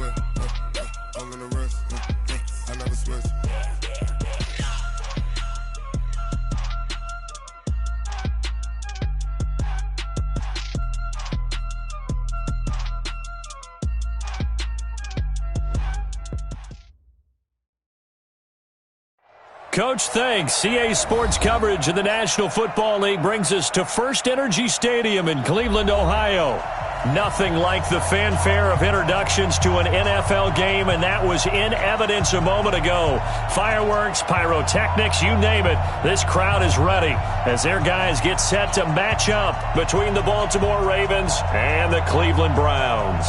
way. I'm in a rush. I never switch. Coach, thanks. CA Sports coverage of the National Football League brings us to First Energy Stadium in Cleveland, Ohio. Nothing like the fanfare of introductions to an NFL game, and that was in evidence a moment ago. Fireworks, pyrotechnics, you name it. This crowd is ready as their guys get set to match up between the Baltimore Ravens and the Cleveland Browns.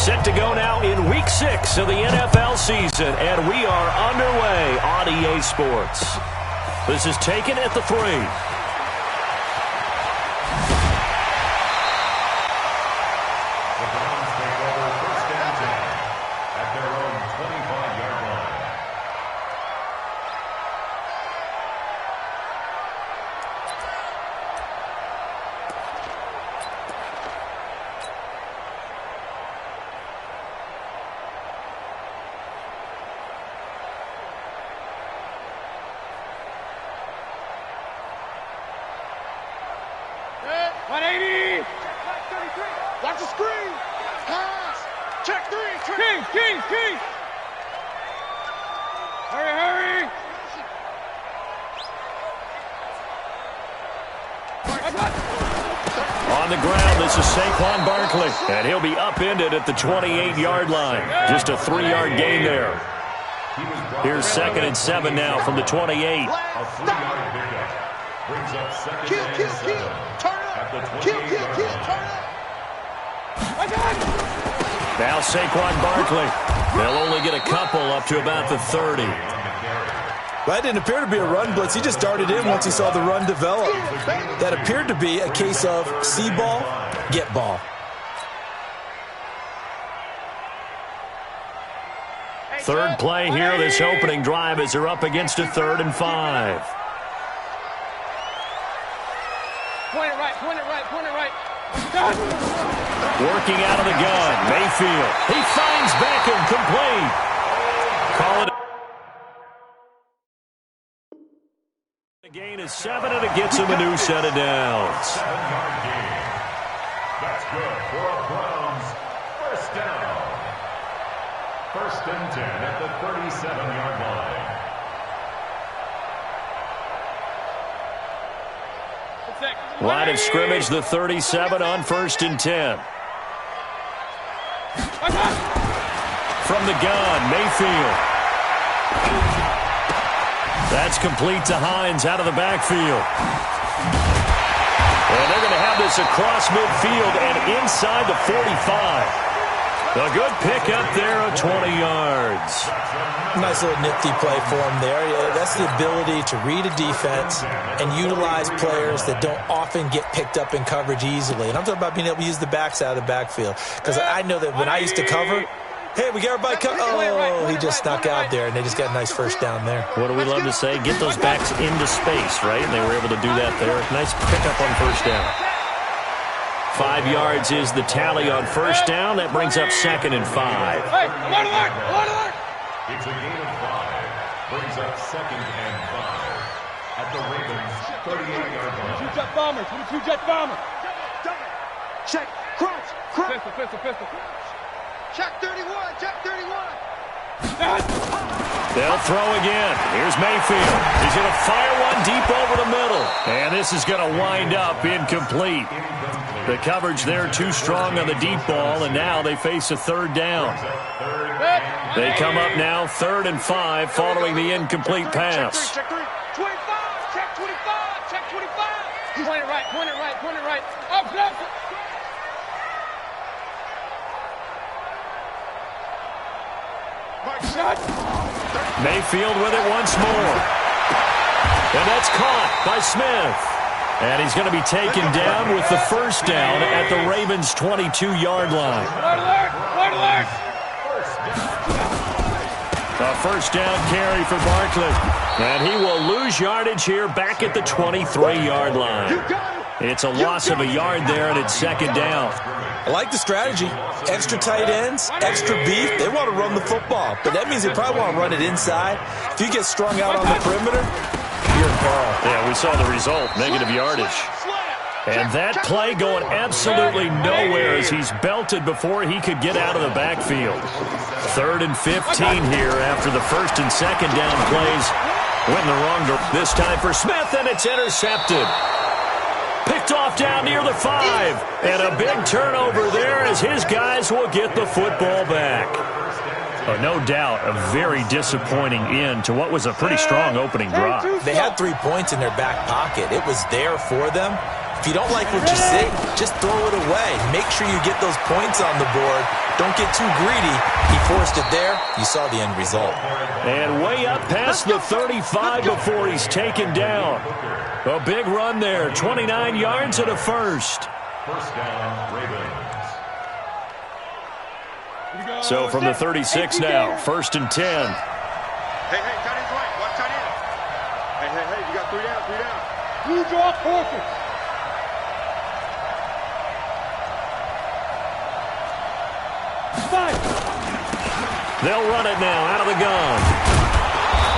Set to go now in Week 6 of the NFL season, and we are underway on EA Sports. This is taken at the 3. The Browns take over first and 10 at their own 25-yard line. Watch the screen. Pass. Check 3. Key. Hurry. On the ground, this is Saquon Barkley, and he'll be upended at the 28-yard line. Just a 3-yard gain there. Here's 2nd and 7 now from the 28. A 3-yard pickup brings up second and 7 at the 28-yard line. Now Saquon Barkley. They'll only get a couple up to about the 30. That didn't appear to be a run blitz. He just darted in once he saw the run develop. That appeared to be a case of see ball, get ball. Third play here, this opening drive as they're up against a 3rd and 5. Point it right. Working out of the gun, Mayfield. He finds Beckham complete. Call it. The gain is 7, and it gets him a new set of downs. 7-yard gain. That's good for a Browns first down. 1st and 10 at the 37-yard line. Line of scrimmage, the 37 on 1st and 10. From the gun, Mayfield. That's complete to Hines out of the backfield. And they're going to have this across midfield and inside the 45. A good pickup there of 20 yards. Nice little nifty play for him there. That's the ability to read a defense and utilize players that don't often get picked up in coverage easily. And I'm talking about being able to use the backs out of the backfield. Because I know that when I used to cover, hey, we got everybody covered. Oh, he just snuck out there, and they just got a nice first down there. What do we love to say? Get those backs into space, right? And they were able to do that there. Nice pickup on first down. 5 yards is the tally on first down. That brings up 2nd and 5. Hey, alert! It's a gain of 5. Brings up 2nd and 5 at the Ravens 38-yard line. Two-jet bomber. Check. Crunch. Pistol. Check 31. They'll throw again. Here's Mayfield. He's going to fire one deep over the middle. And this is going to wind up incomplete. The coverage there too strong on the deep ball, and now they face a 3rd down. They come up now 3rd and 5 following the incomplete pass. Check 3. 25. Check 25. Point it right. Up. Mayfield with it once more. And that's caught by Smith. And he's going to be taken down with the first down at the Ravens' 22-yard line. Alert! A first down carry for Barkley. And he will lose yardage here back at the 23-yard line. You got it! It's a loss of a yard there, and it's second down. I like the strategy. Extra tight ends, extra beef. They want to run the football, but that means they probably want to run it inside. If you get strung out on the perimeter, you're in peril. Yeah, we saw the result, negative yardage. And that play going absolutely nowhere as he's belted before he could get out of the backfield. 3rd and 15 here after the 1st and 2nd down plays went in the wrong direction. This time for Smith, and it's intercepted. Picked off down near the 5. And a big turnover there as his guys will get the football back. No doubt a very disappointing end to what was a pretty strong opening drive. They had 3 points in their back pocket. It was there for them. If you don't like what you see, just throw it away. Make sure you get those points on the board. Don't get too greedy. He forced it there. You saw the end result. And way up past the 35 before he's taken down. A big run there. 29 yards and a first. First down, Ravens. So from the 36 now, 1st and 10. Hey, tight end's right. Watch tight end. Hey, you got 3 down. Blue draw forces. They'll run it now out of the gun.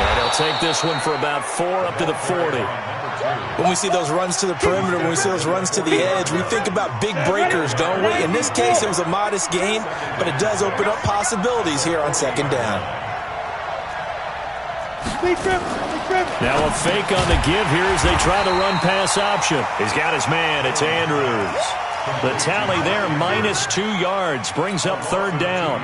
And they'll take this one for about 4 up to the 40. When we see those runs to the perimeter, when we see those runs to the edge, we think about big breakers, don't we? In this case, it was a modest gain, but it does open up possibilities here on 2nd down. Now a fake on the give here as they try the run-pass option. He's got his man. It's Andrews. The tally there, -2 yards, brings up 3rd down.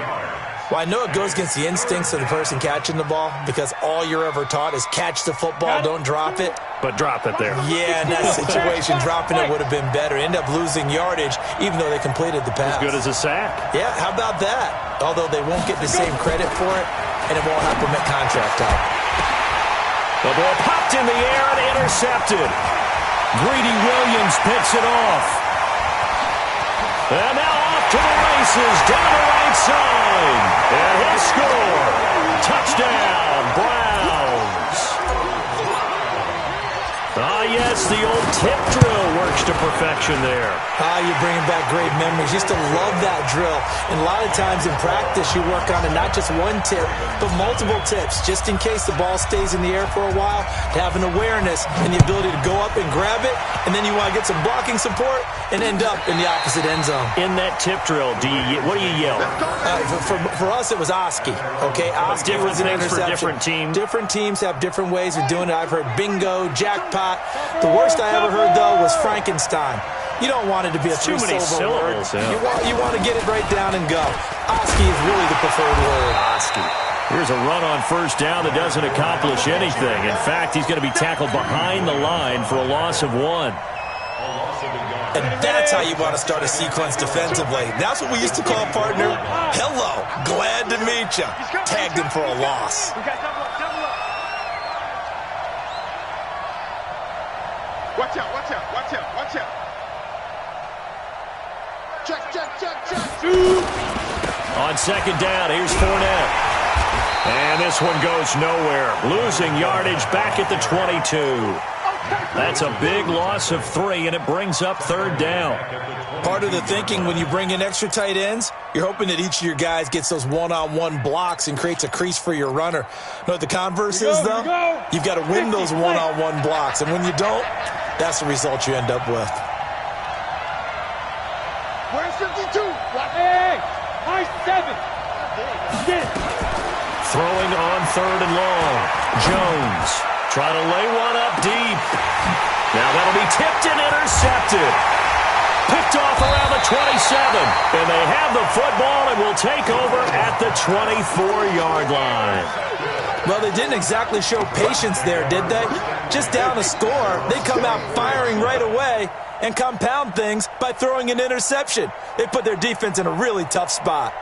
Well, I know it goes against the instincts of the person catching the ball because all you're ever taught is catch the football, don't drop it. But drop it there. Yeah, in that situation, dropping it would have been better. End up losing yardage, even though they completed the pass. As good as a sack. Yeah, how about that? Although they won't get the same credit for it, and it won't help them at contract time. The ball popped in the air and intercepted. Greedy Williams picks it off. And now off to the races, down the right side. And he'll score. Touchdown, Browns. Yes, the old tip drill works to perfection there. You're bringing back great memories. Used to love that drill. And a lot of times in practice, you work on it, not just one tip, but multiple tips, just in case the ball stays in the air for a while, to have an awareness and the ability to go up and grab it, and then you want to get some blocking support and end up in the opposite end zone. In that tip drill, what do you yell? For us, it was Oski. Okay, Oski was an interception. For different teams. Different teams have different ways of doing it. I've heard bingo, jackpot. The worst I ever heard, though, was Frankenstein. You don't want it to be a three-syllable word. Yeah. You want to get it right down and go. Oski is really the preferred word. Oski. Here's a run on 1st down that doesn't accomplish anything. In fact, he's going to be tackled behind the line for a loss of 1. And that's how you want to start a sequence defensively. That's what we used to call partner. Hello, glad to meet you. Tagged him for a loss. Watch out, watch out, watch out, watch out. Check. On 2nd down, here's Fournette. And this one goes nowhere. Losing yardage back at the 22. That's a big loss of 3, and it brings up 3rd down. Part of the thinking when you bring in extra tight ends, you're hoping that each of your guys gets those one-on-one blocks and creates a crease for your runner. You know what the converse is, though? You've got to win those one-on-one blocks, and when you don't, that's the result you end up with. Where's 52? Hey, high 7. Throwing on 3rd and long. Jones trying to lay one up deep. Now that'll be tipped and intercepted. Picked off around the 27. And they have the football and will take over at the 24-yard line. Well, they didn't exactly show patience there, did they? Just down a score, they come out firing right away and compound things by throwing an interception. They put their defense in a really tough spot.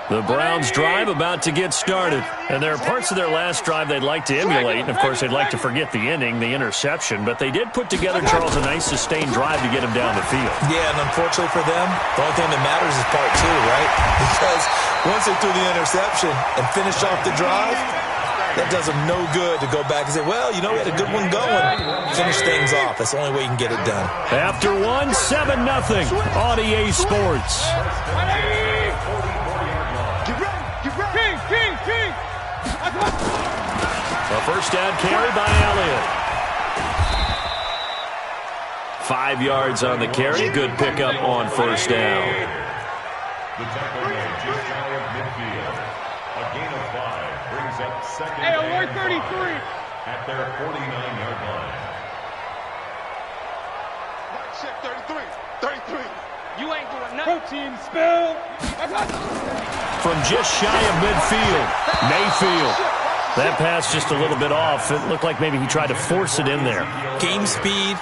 The Browns drive about to get started. And there are parts of their last drive they'd like to emulate. And, of course, they'd like to forget the ending, the interception. But they did put together, Charles, a nice sustained drive to get him down the field. Yeah, and unfortunately for them, the only thing that matters is part 2, right? Because once they threw the interception and finished off the drive, That does them no good to go back and say, well, you know, we had a good one going. Finish things off. That's the only way you can get it done. After one, 7-0 on EA Sports. A first down carry by Elliott. 5 yards on the carry. Good pickup on first down. The tackle made just shy of midfield. A gain of 5 brings up second and 33 at their 49-yard line. Mike check 33. You ain't doing nothing. Protein spill. From just shy of midfield, Mayfield. That pass just a little bit off. It looked like maybe he tried to force it in there. Game speed,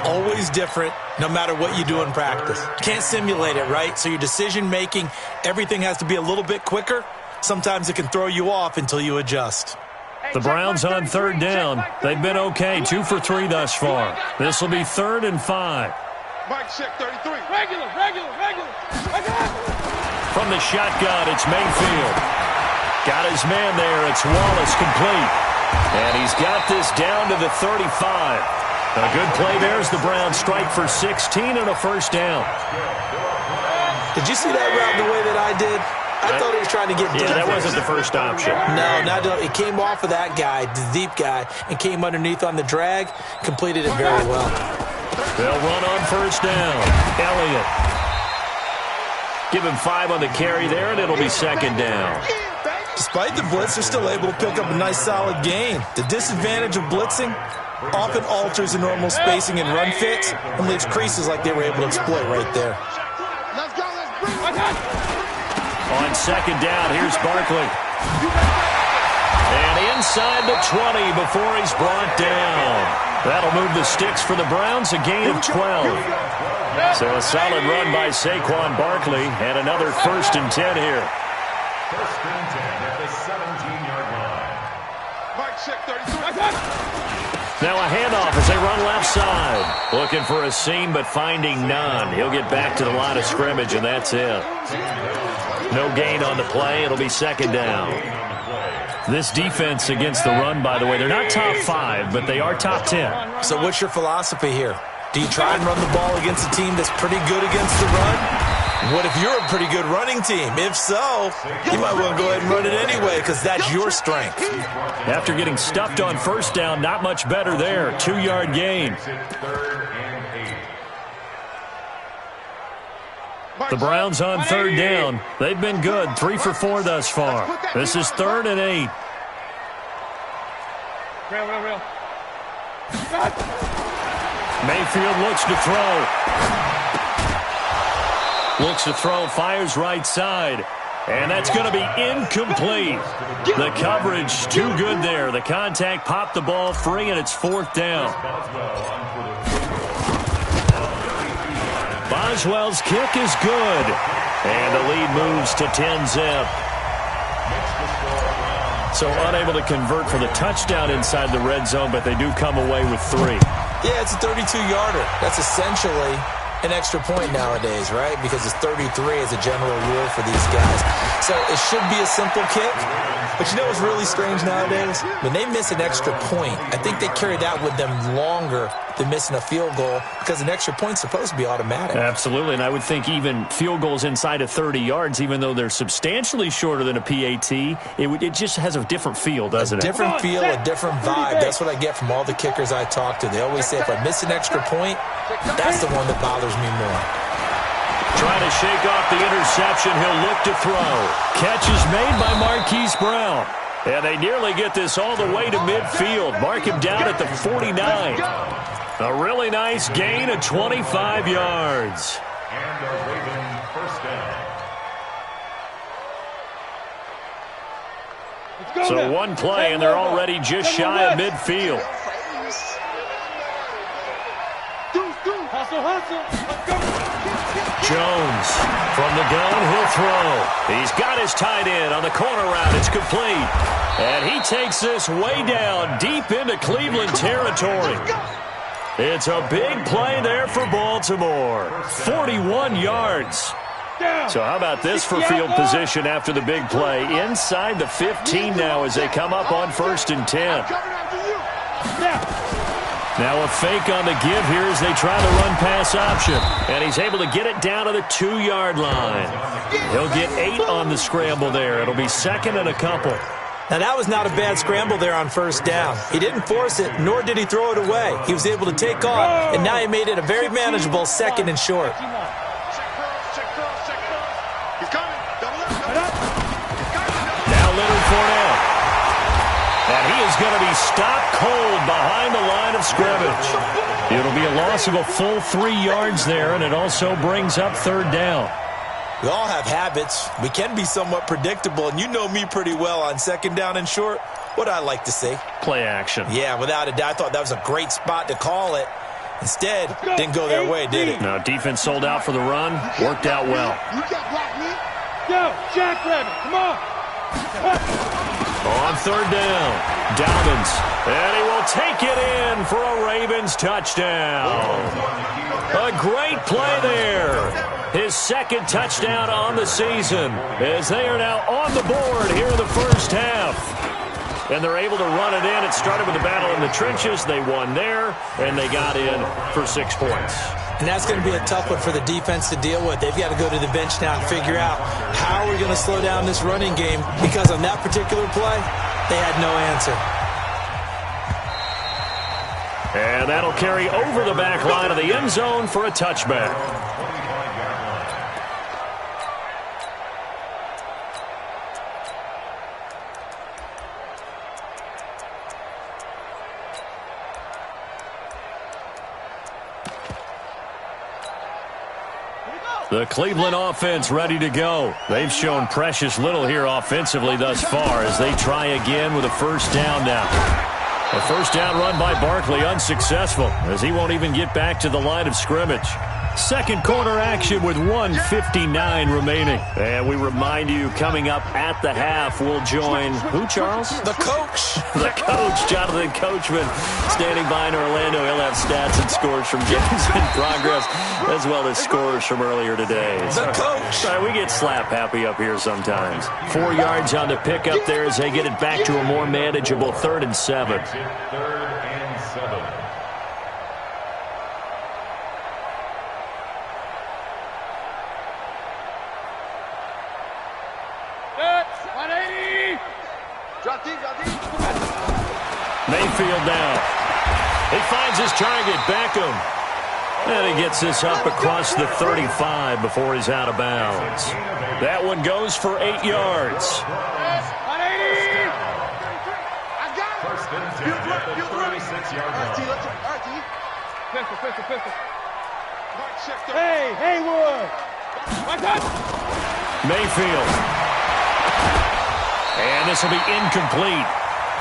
always different, no matter what you do in practice. Can't simulate it, right? So your decision-making, everything has to be a little bit quicker. Sometimes it can throw you off until you adjust. The Browns on third down. They've been okay, 2 for 3 thus far. This will be 3rd and 5. Mike check 33. Regular. From the shotgun, it's Mayfield. Got his man there. It's Wallace complete. And he's got this down to the 35. A good play there as the Browns strike for 16 and a first down. Did you see that route the way that I did? I thought he was trying to get deep. Yeah, that wasn't the first option. No, it came off of that guy, the deep guy, and came underneath on the drag, completed it very well. They'll run on first down. Elliott. Give him 5 on the carry there, and it'll be second down. Despite the blitz, they're still able to pick up a nice, solid gain. The disadvantage of blitzing often alters the normal spacing and run fits and leaves creases like they were able to exploit right there. Let's go. On second down, here's Barkley. And inside the 20 before he's brought down. That'll move the sticks for the Browns, a gain of 12. So a solid run by Saquon Barkley, and another 1st and 10 here. 1st and 10 at the 17-yard line. Mike check 33. Now a handoff as they run left side. Looking for a seam, but finding none. He'll get back to the line of scrimmage, and that's it. No gain on the play. It'll be second down. This defense against the run, by the way, they're not top 5, but they are top 10. So what's your philosophy here? Do you try and run the ball against a team that's pretty good against the run? What if you're a pretty good running team? If so, you might want to go ahead and run it anyway because that's your strength. After getting stuffed on first down, not much better there. 2-yard gain. The Browns on third down. They've been good. 3 for 4 thus far. This is 3rd and 8. Real. Mayfield looks to throw. Looks to throw, fires right side. And that's going to be incomplete. The coverage too good there. The contact popped the ball free, and it's 4th down. Boswell's kick is good. And the lead moves to 10-zip. So unable to convert for the touchdown inside the red zone, but they do come away with 3. Yeah, it's a 32-yarder. That's essentially an extra point nowadays, right? Because it's 33 as a general rule for these guys. So it should be a simple kick. But you know what's really strange nowadays? When they miss an extra point, I think they carry that with them longer than missing a field goal because an extra point's supposed to be automatic. Absolutely, and I would think even field goals inside of 30 yards, even though they're substantially shorter than a PAT, it just has a different feel, doesn't it? A different feel, a different vibe. That's what I get from all the kickers I talk to. They always say if I miss an extra point, that's the one that bothers me more. Trying to shake off the interception. He'll look to throw. Catch is made by Marquise Brown. And they nearly get this all the way to midfield. Mark him down at the 49. A really nice gain of 25 yards. And a Raven first down. So one play, and they're already just shy of midfield. Jones from the gun, he'll throw. He's got his tight end on the corner route. It's complete. And he takes this way down deep into Cleveland territory. It's a big play there for Baltimore. 41 yards. So how about this for field position after the big play? Inside the 15 now as they come up on 1st and 10. Now a fake on the give here as they try the run-pass option. And he's able to get it down to the 2-yard line. He'll get 8 on the scramble there. It'll be 2nd and a couple. Now, that was not a bad scramble there on 1st down. He didn't force it, nor did he throw it away. He was able to take off, and now he made it a very manageable 2nd and short. Now Leonard Fournette. And he is going to be stopped cold behind the line of scrimmage. It'll be a loss of a full 3 yards there, and it also brings up 3rd down. We all have habits. We can be somewhat predictable, and you know me pretty well on 2nd down and short. What I like to see? Play action. Yeah, without a doubt. I thought that was a great spot to call it. Instead, didn't go their way, did it? No, defense sold out for the run. Worked out well. Go, Jack Rabbit, come on. On 3rd down, Dobbins. And he will take it in for a Ravens touchdown. A great play there. His 2nd touchdown on the season as they are now on the board here in the 1st half. And they're able to run it in. It started with the battle in the trenches. They won there, and they got in for 6 points. And that's going to be a tough one for the defense to deal with. They've got to go to the bench now and figure out how are we going to slow down this running game, because on that particular play, they had no answer. And that'll carry over the back line of the end zone for a touchback. The Cleveland offense ready to go. They've shown precious little here offensively thus far as they try again with a 1st down now. A 1st down run by Barkley unsuccessful as he won't even get back to the line of scrimmage. 2nd quarter action with 1:59 remaining. And we remind you, coming up at the half, we'll join who, Charles? The coach. The coach, Jonathan Coachman, standing by in Orlando. He'll have stats and scores from games in progress, as well as scores from earlier today. The coach. We get slap happy up here sometimes. 4 yards on the pickup there as they get it back to a more manageable 3rd and 7. 3rd and 7. Mayfield now. He finds his target, Beckham. And he gets this up across the 35 before he's out of bounds. That one goes for 8 yards. 1st and 10 at the 36-yard line. Hey, Haywood. Mayfield. And this will be incomplete.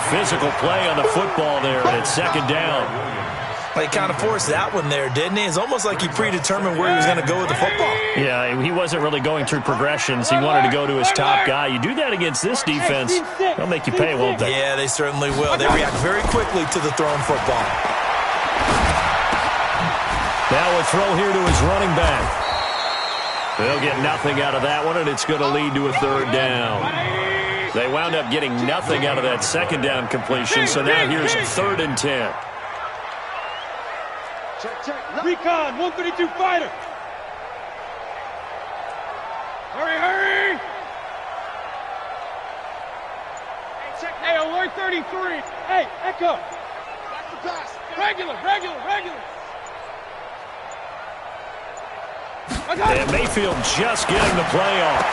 Physical play on the football there, and it's 2nd down. Well, he kind of forced that one there, didn't he? It's almost like he predetermined where he was going to go with the football. Yeah, he wasn't really going through progressions. He wanted to go to his top guy. You do that against this defense, they'll make you pay, won't they? Yeah, they certainly will. They react very quickly to the thrown football. Now a throw here to his running back. They'll get nothing out of that one, and it's going to lead to a 3rd down. They wound up getting nothing out of that 2nd down completion, so now here's 3rd and 10. Recon, 132 fighter. Hurry. Hey, alert 33. Hey, Echo. That's the pass. Regular. And Mayfield just getting the play off.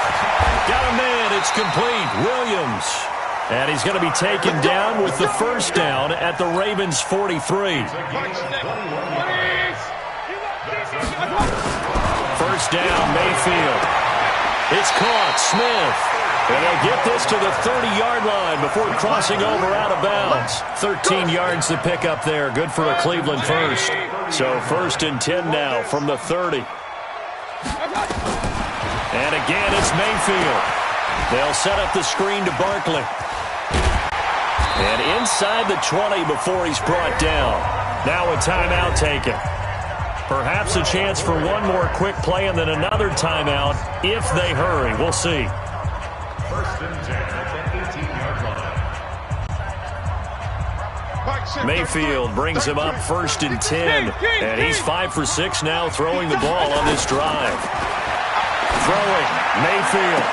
Got a man, it's complete. Williams. And he's going to be taken down with the 1st down at the Ravens' 43. 1st down, Mayfield. It's caught, Smith. And they'll get this to the 30-yard line before crossing over out of bounds. 13 yards to pick up there. Good for a Cleveland first. So 1st and 10 now from the 30. And again, it's Mayfield. They'll set up the screen to Barkley. And inside the 20 before he's brought down. Now a timeout taken. Perhaps a chance for one more quick play and then another timeout if they hurry. We'll see. First and 10 at the 18-yard line. Mayfield brings him up first and 10. And he's 5 for 6 now throwing the ball on this drive. Throwing, Mayfield.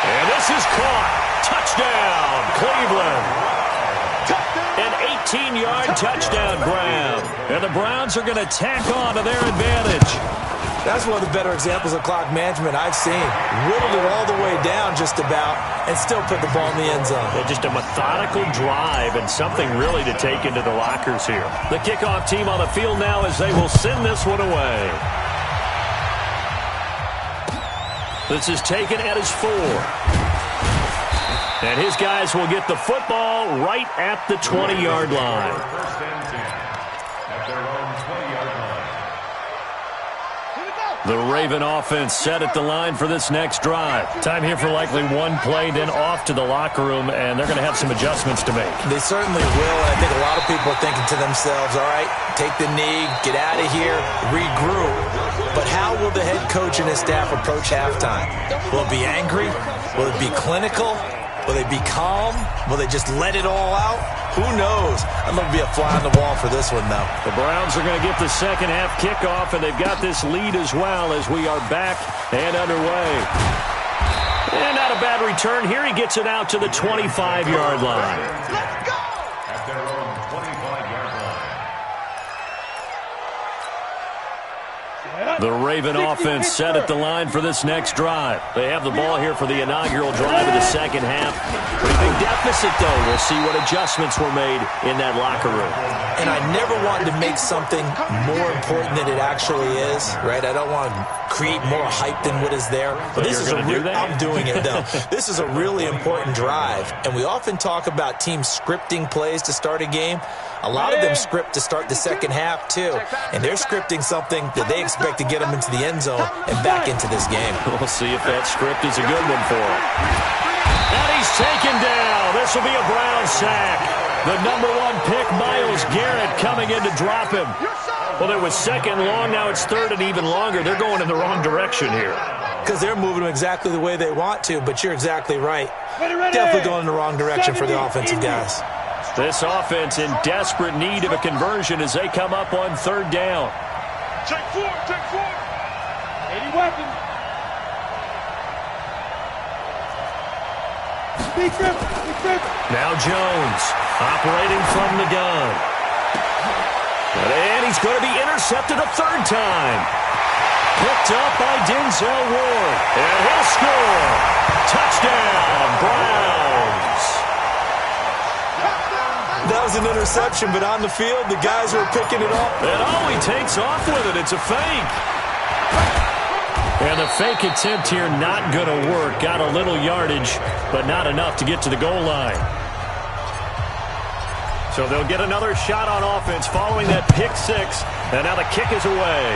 And this is caught. Touchdown, Cleveland. An 18-yard touchdown grab. And the Browns are going to tack on to their advantage. That's one of the better examples of clock management I've seen. Whittled it all the way down just about and still put the ball in the end zone. Just a methodical drive and something really to take into the lockers here. The kickoff team on the field now as they will send this one away. This is taken at his 4. And his guys will get the football right at the 20-yard line. First and 10 at their own 20-yard line. The Raven offense set at the line for this next drive. Time here for likely one play, then off to the locker room, and they're going to have some adjustments to make. They certainly will, and I think a lot of people are thinking to themselves, all right, take the knee, get out of here, regroup. But how will the head coach and his staff approach halftime? Will it be angry? Will it be clinical? Will they be calm? Will they just let it all out? Who knows? I'm going to be a fly on the wall for this one, though. The Browns are going to get the second half kickoff, and they've got this lead as well as we are back and underway. And not a bad return here. He gets it out to the 25-yard line. Let's go! At their own 25-yard line. The Raven offense set at the line for this next drive. They have the ball here for the inaugural drive of the second half. Pretty big deficit, though. We'll see what adjustments were made in that locker room. And I never wanted to make something more important than it actually is, right? I don't want to create more hype than what is there. But this is I'm doing it, though. This is a really important drive. And we often talk about teams scripting plays to start a game. A lot of them script to start the second half, too. And they're scripting something that they expect to get them into the end zone and back into this game. We'll see if that script is a good one for him. And he's taken down. This will be a Brown sack. The number 1 pick, Myles Garrett, coming in to drop him. Well, it was second long. Now it's third and even longer. They're going in the wrong direction here. Because they're moving them exactly the way they want to, but you're exactly right. Definitely going in the wrong direction for the offensive guys. This offense in desperate need of a conversion as they come up on third down. Take 4, take 4. 80 weapons. Now Jones operating from the gun. And he's going to be intercepted a third time. Picked up by Denzel Ward. And he'll score. Touchdown, Browns. That was an interception, but on the field, the guys were picking it up. And he takes off with it. It's a fake. And the fake attempt here not going to work. Got a little yardage, but not enough to get to the goal line. So they'll get another shot on offense following that pick 6. And now the kick is away.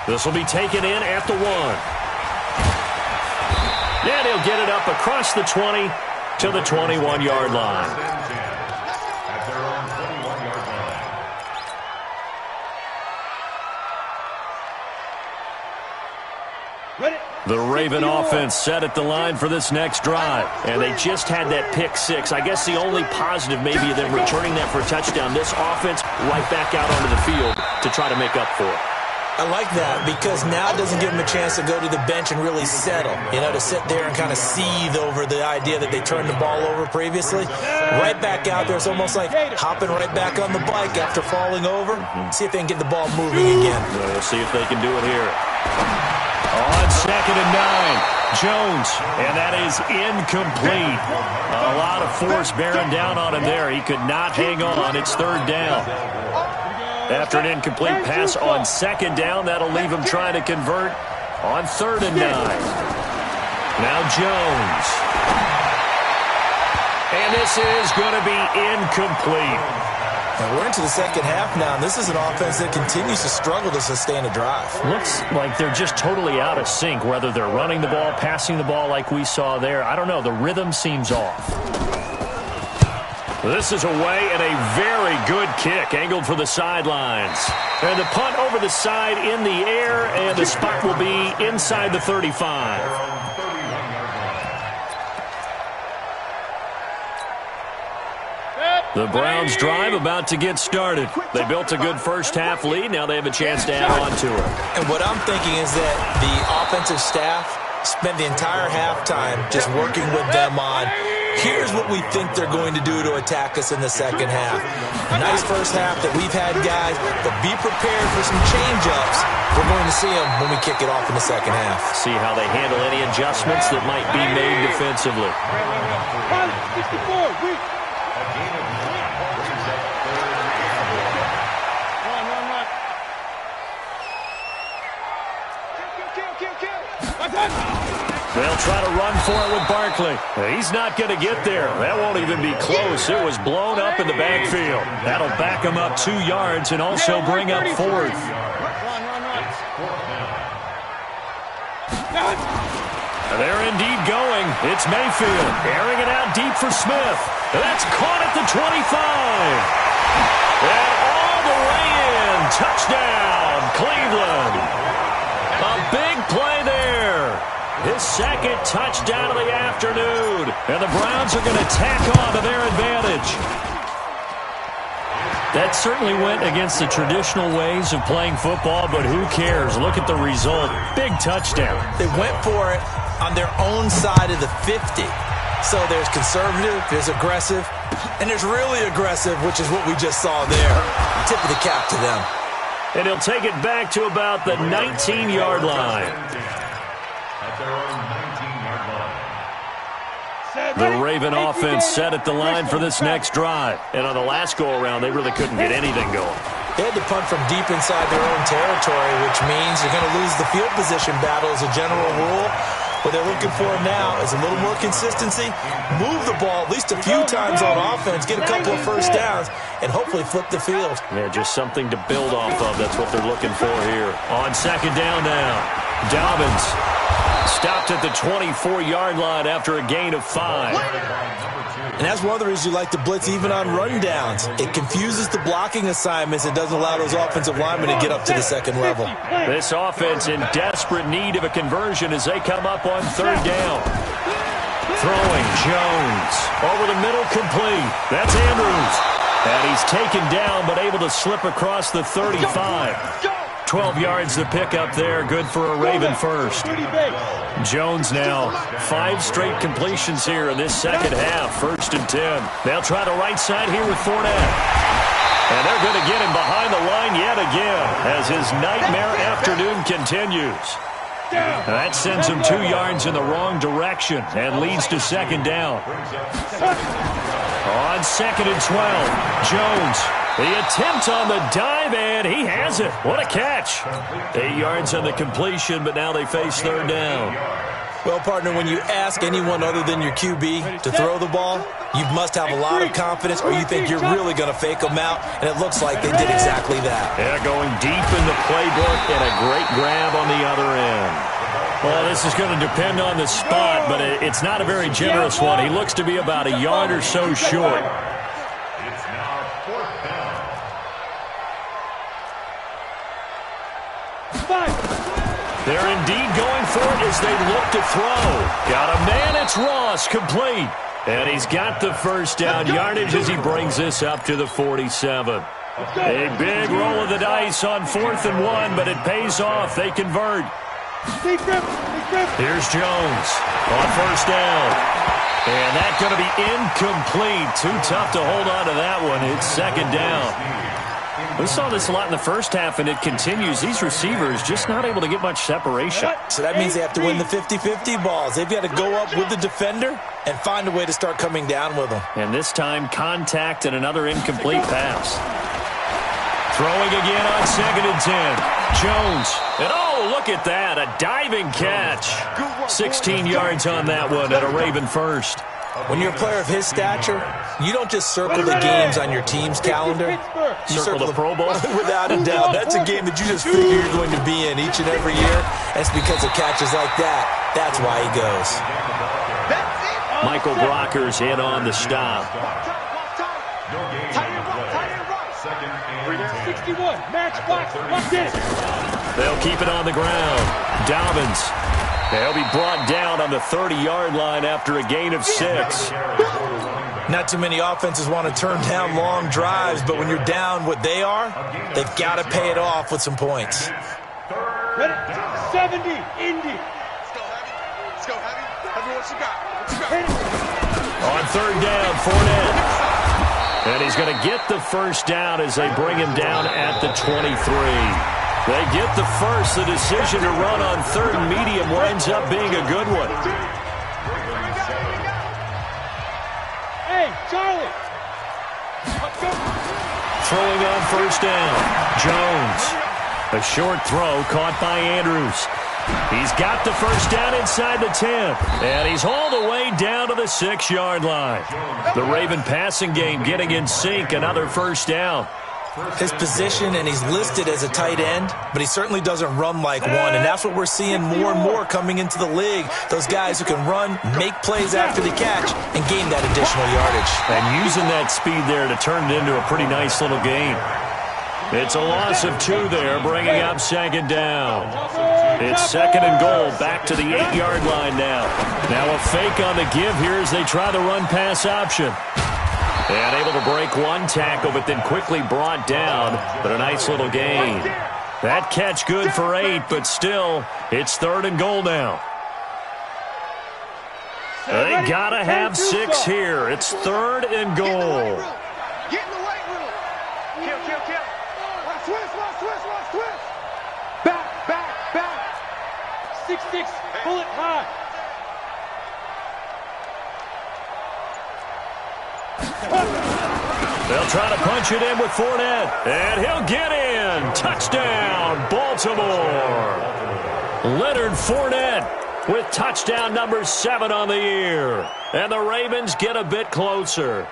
This will be taken in at the 1. And he'll get it up across the 20 to the 21-yard line. At their own 21-yard line. The Raven offense set at the line for this next drive. And they just had that pick 6. I guess the only positive maybe them returning that for a touchdown. This offense right back out onto the field to try to make up for it. I like that because now it doesn't give them a chance to go to the bench and really settle, to sit there and kind of seethe over the idea that they turned the ball over previously. Right back out there. It's almost like hopping right back on the bike after falling over. See if they can get the ball moving again. We'll see if they can do it here. On second and 9, Jones, and that is incomplete. A lot of force bearing down on him there. He could not hang on. It's third down. After an incomplete pass on second down, that'll leave him trying to convert on third and 9. Now Jones. And this is going to be incomplete. And we're into the second half now, and this is an offense that continues to struggle to sustain a drive. Looks like they're just totally out of sync, whether they're running the ball, passing the ball like we saw there. I don't know. The rhythm seems off. This is away and a very good kick angled for the sidelines. And the punt over the side in the air, and the spot will be inside the 35. The Browns drive about to get started. They built a good first-half lead. Now they have a chance to add on to it. And what I'm thinking is that the offensive staff spent the entire halftime just working with them on, here's what we think they're going to do to attack us in the second half. Nice first half that we've had, guys, but be prepared for some change-ups. We're going to see them when we kick it off in the second half. See how they handle any adjustments that might be made defensively. 64, weak. They'll try to run for it with Barkley. He's not going to get there. That won't even be close. It was blown up in the backfield. That'll back him up 2 yards and also bring up 4th. They're indeed going. It's Mayfield airing it out deep for Smith. That's caught at the 25. And all the way in. Touchdown, Cleveland. A big play there. His second touchdown of the afternoon. And the Browns are going to tack on to their advantage. That certainly went against the traditional ways of playing football, but who cares? Look at the result. Big touchdown. They went for it on their own side of the 50. So there's conservative, there's aggressive, and there's really aggressive, which is what we just saw there. Tip of the cap to them. And he'll take it back to about the 19-yard line. The Raven offense set at the line for this next drive. And on the last go-around, they really couldn't get anything going. They had to punt from deep inside their own territory, which means they're going to lose the field position battle as a general rule. What they're looking for now is a little more consistency, move the ball at least a few times on offense, get a couple of first downs, and hopefully flip the field. Yeah, just something to build off of. That's what they're looking for here. On second down now, Dobbins stopped at the 24-yard line after a gain of 5. And that's one of the reasons you like to blitz even on rundowns. It confuses the blocking assignments and doesn't allow those offensive linemen to get up to the second level. This offense in desperate need of a conversion as they come up on third down. Throwing Jones over the middle, complete. That's Andrews. And he's taken down but able to slip across the 35. 12 yards to pick up there. Good for a Raven first. Jones now 5 straight completions here in this second half. 1st and 10. They'll try the right side here with Fournette. And they're going to get him behind the line yet again as his nightmare afternoon continues. That sends him 2 yards in the wrong direction and leads to second down. On 2nd and 12, Jones. The attempt on the dive, and he has it. What a catch. 8 yards on the completion, but now they face third down. Well, partner, when you ask anyone other than your QB to throw the ball, you must have a lot of confidence or you think you're really going to fake them out, and it looks like they did exactly that. Yeah, going deep in the playbook and a great grab on the other end. Well, this is going to depend on the spot, but it's not a very generous one. He looks to be about a yard or so short. They're indeed going for it as they look to throw. Got a man, it's Ross, complete. And he's got the first down yardage as he brings this up to the 47. A big roll of the dice on 4th and 1, but it pays off. They convert. Here's Jones on first down. And that's going to be incomplete. Too tough to hold on to that one. It's second down. We saw this a lot in the first half, and it continues. These receivers just not able to get much separation. So that means they have to win the 50-50 balls. They've got to go up with the defender and find a way to start coming down with them. And this time, contact and another incomplete pass. Throwing again on 2nd and 10. Jones. And oh, look at that. A diving catch. 16 yards on that one and a Raven first. When you're a player of his stature, you don't just circle the games on your team's calendar. You circle the Pro Bowl? Without a doubt. That's a game that you just figure you're going to be in each and every year. And it's because of catches like that. That's why he goes. Michael Brocker's in on the stop. No gain Tight on end the right, play. tight end right. Second and 10. 61, match box, locked in. They'll keep it on the ground. Dobbins. They'll be brought down on the 30-yard line after a gain of 6. Not too many offenses want to turn down long drives, but when you're down what they are, they've got to pay it off with some points. Ready? 70, Indy. Let's go heavy. Let's go heavy. Heavy, what you got? What you got? On third down, Fournette. And he's going to get the first down as they bring him down at the 23. They get the first. The decision to run on third and medium winds up being a good one. Hey, Charlie. Let's go. Throwing on first down, Jones. A short throw caught by Andrews. He's got the first down inside the 10, and he's hauled away down to the 6-yard line. The Raven passing game getting in sync, another first down. His position, and he's listed as a tight end, but he certainly doesn't run like one, and that's what we're seeing more and more coming into the league. Those guys who can run, make plays after the catch, and gain that additional yardage. And using that speed there to turn it into a pretty nice little gain. It's a loss of 2 there, bringing up second down. It's second and goal, back to the 8-yard line now. Now a fake on the give here as they try the run-pass option. And able to break one tackle, but then quickly brought down. But a nice little gain. That catch good for 8, but still, it's third and goal now. They gotta have 6 here. It's third and goal. Get in the weight room. Kill. Watch twist. Back. 6'6", bullet high. They'll try to punch it in with Fournette, and he'll get in. Touchdown, Baltimore. Leonard Fournette with touchdown number 7 on the year. And the Ravens get a bit closer.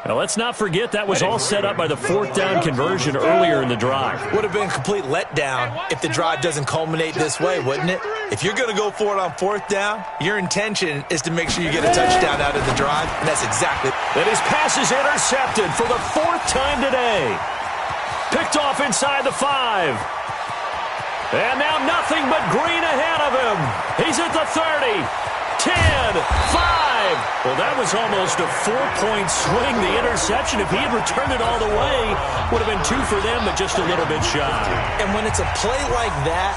Now, let's not forget that was all set up by the 4th down conversion earlier in the drive. Would have been a complete letdown if the drive doesn't culminate this way, wouldn't it? If you're going to go for it on 4th down, your intention is to make sure you get a touchdown out of the drive, and that's exactly. And his pass is intercepted for the 4th time today. Picked off inside the 5. And now nothing but green ahead of him. He's at the 30, 10, 5. Well, that was almost a 4-point swing. The interception, if he had returned it all the way, would have been 2 for them, but just a little bit shy. And when it's a play like that,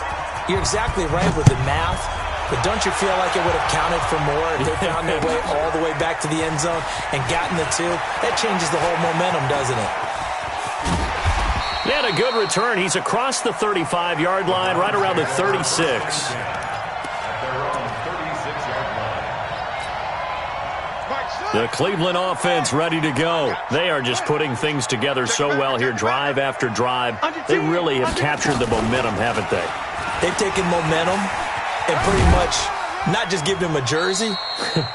you're exactly right with the math. But don't you feel like it would have counted for more if they found their way all the way back to the end zone and gotten the 2? That changes the whole momentum, doesn't it? They had a good return. He's across the 35-yard line, right around the 36. The Cleveland offense ready to go. They are just putting things together so well here, drive after drive. They really have captured the momentum, haven't they? They've taken momentum and pretty much not just given him a jersey,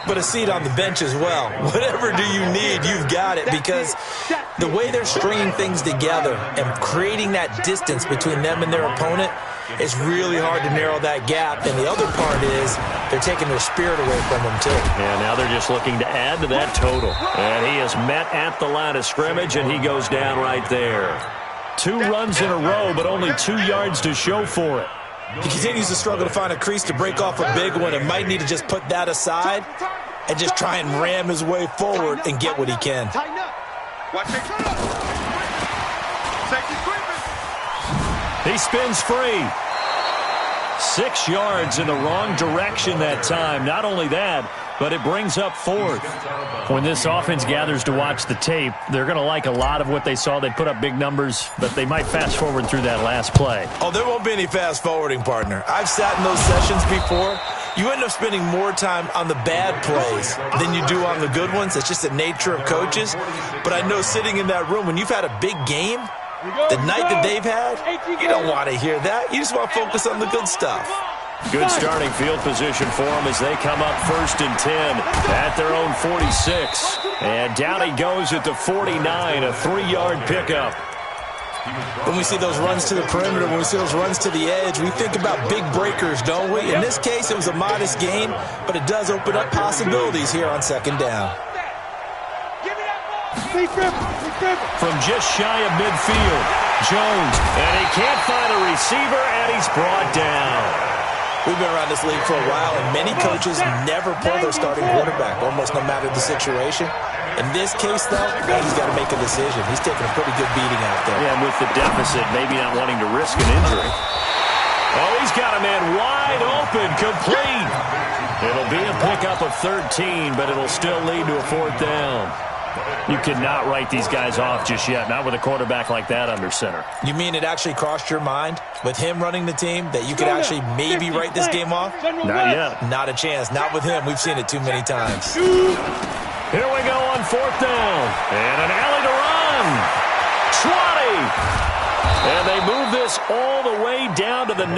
but a seat on the bench as well. Whatever do you need, you've got it, because the way they're stringing things together and creating that distance between them and their opponent, it's really hard to narrow that gap. And the other part is they're taking their spirit away from them, too. And now they're just looking to add to that total. And he is met at the line of scrimmage, and he goes down right there. 2 runs in a row, but only 2 yards to show for it. He continues to struggle to find a crease to break off a big one and might need to just put that aside and just try and ram his way forward and get what he can. Watch it. Safety creeping. He spins free. 6 yards in the wrong direction that time. Not only that, but it brings up 4th. When this offense gathers to watch the tape, they're going to like a lot of what they saw. They put up big numbers, but they might fast forward through that last play. Oh, there won't be any fast forwarding, partner. I've sat in those sessions before. You end up spending more time on the bad plays than you do on the good ones. It's just the nature of coaches. But I know sitting in that room, when you've had a big game, the night that they've had, you don't want to hear that. You just want to focus on the good stuff. Good starting field position for them as they come up 1st and 10 at their own 46. And down he goes at the 49, a 3-yard pickup. When we see those runs to the perimeter, when we see those runs to the edge, we think about big breakers, don't we? In this case, it was a modest gain, but it does open up possibilities here on 2nd down. From just shy of midfield, Jones, and he can't find a receiver, and he's brought down. We've been around this league for a while, and many coaches never pull their starting quarterback, almost no matter the situation. In this case, though, he's got to make a decision. He's taking a pretty good beating out there. Yeah, and with the deficit, maybe not wanting to risk an injury. Oh, he's got a man wide open, complete. It'll be a pickup of 13, but it'll still lead to a 4th down. You cannot write these guys off just yet, not with a quarterback like that under center. You mean it actually crossed your mind, with him running the team, that you could actually maybe write this game off? Not yet. Not a chance. Not with him. We've seen it too many times. Here we go on 4th down. And an alley to run. 20. And they move this all the way down to the 9.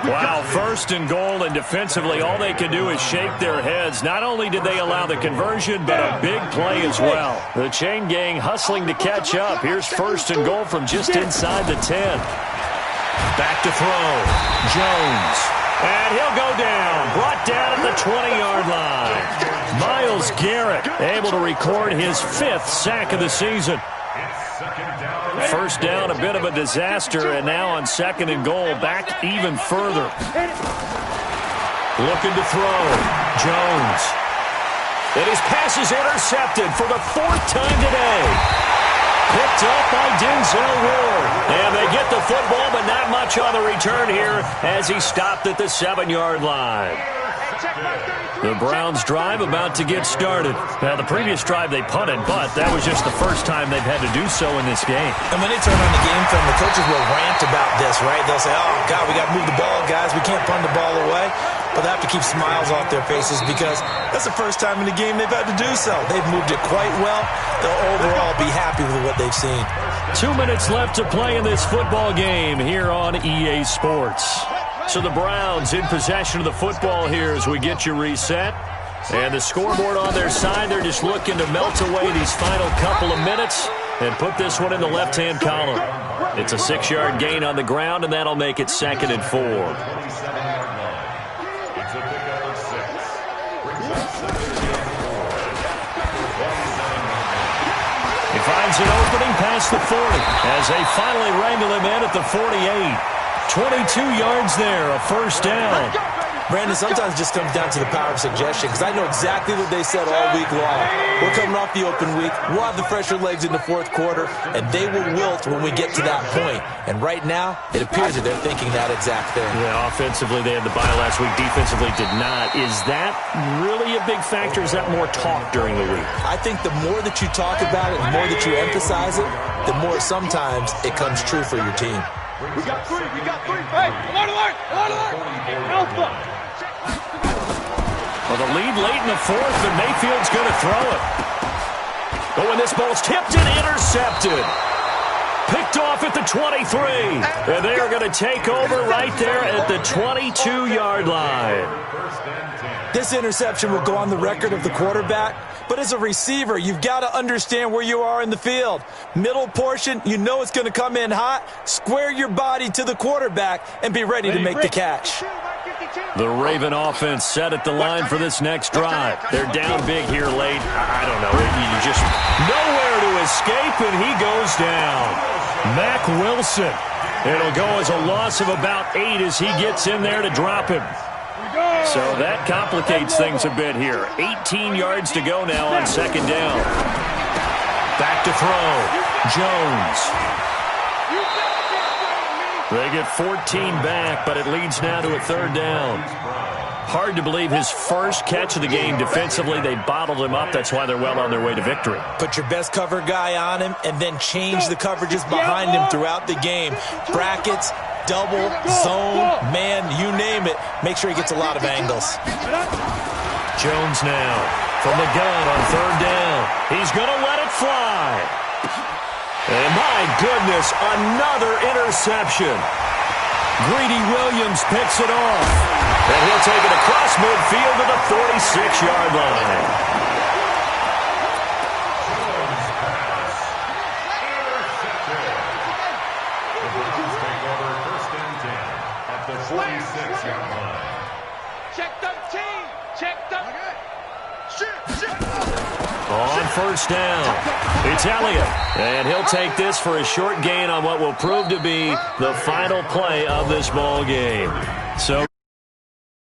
Wow, 1st and goal, and defensively all they can do is shake their heads. Not only did they allow the conversion, but a big play as well. The chain gang hustling to catch up. Here's 1st and goal from just inside the 10. Back to throw. Jones. And he'll go down. Brought down at the 20-yard line. Myles Garrett able to record his 5th sack of the season. 1st down, a bit of a disaster, and now on 2nd and goal, back even further. Looking to throw. Jones. And his pass is intercepted for the 4th time today. Picked up by Denzel Ward. And they get the football, but not much on the return here as he stopped at the 7-yard line. The Browns drive about to get started. Now, the previous drive they punted, but that was just the first time they've had to do so in this game. And when they turn on the game film, the coaches will rant about this, right? They'll say, oh, God, we got to move the ball, guys. We can't punt the ball away. But they have to keep smiles off their faces because that's the first time in the game they've had to do so. They've moved it quite well. They'll overall be happy with what they've seen. 2 minutes left to play in this football game here on EA Sports. So the Browns in possession of the football here as we get you reset. And the scoreboard on their side, they're just looking to melt away these final couple of minutes and put this one in the left-hand column. It's a 6-yard gain on the ground, and that'll make it 2nd and 4. He finds an opening past the 40 as they finally wrangle him in at the 48. 22 yards there, a 1st down. Brandon, sometimes it just comes down to the power of suggestion because I know exactly what they said all week long. We're coming off the open week. We'll have the fresher legs in the 4th quarter, and they will wilt when we get to that point. And right now, it appears that they're thinking that exact thing. Yeah, offensively, they had the bye last week. Defensively, did not. Is that really a big factor? Is that more talk during the week? I think the more that you talk about it, the more that you emphasize it, the more sometimes it comes true for your team. We got 3. Hey, alert. Alpha. Well, the lead late in the 4th, and Mayfield's going to throw it. Oh, and this ball's tipped and intercepted. Picked off at the 23. And they are going to take over right there at the 22-yard line. This interception will go on the record of the quarterback, but as a receiver, you've got to understand where you are in the field. Middle portion, you know it's going to come in hot. Square your body to the quarterback and be ready to make the catch. The Raven offense set at the line for this next drive. They're down big here late. I don't know. You just nowhere to escape, and he goes down. Mack Wilson. It'll go as a loss of about 8 as he gets in there to drop him. So that complicates things a bit here. 18 yards to go now on 2nd down. Back to throw. Jones. They get 14 back, but it leads now to a 3rd down. Hard to believe his first catch of the game defensively. They bottled him up. That's why they're well on their way to victory. Put your best cover guy on him and then change the coverages behind him throughout the game. Brackets, double, zone, man, you name it. Make sure he gets a lot of angles. Jones now from the gun on 3rd down. He's going to let it fly. And my goodness, another interception. Greedy Williams picks it off. And he'll take it across midfield to the 46-yard line. Check 13. On first down, it's Elliott. And he'll take this for a short gain on what will prove to be the final play of this ball game. So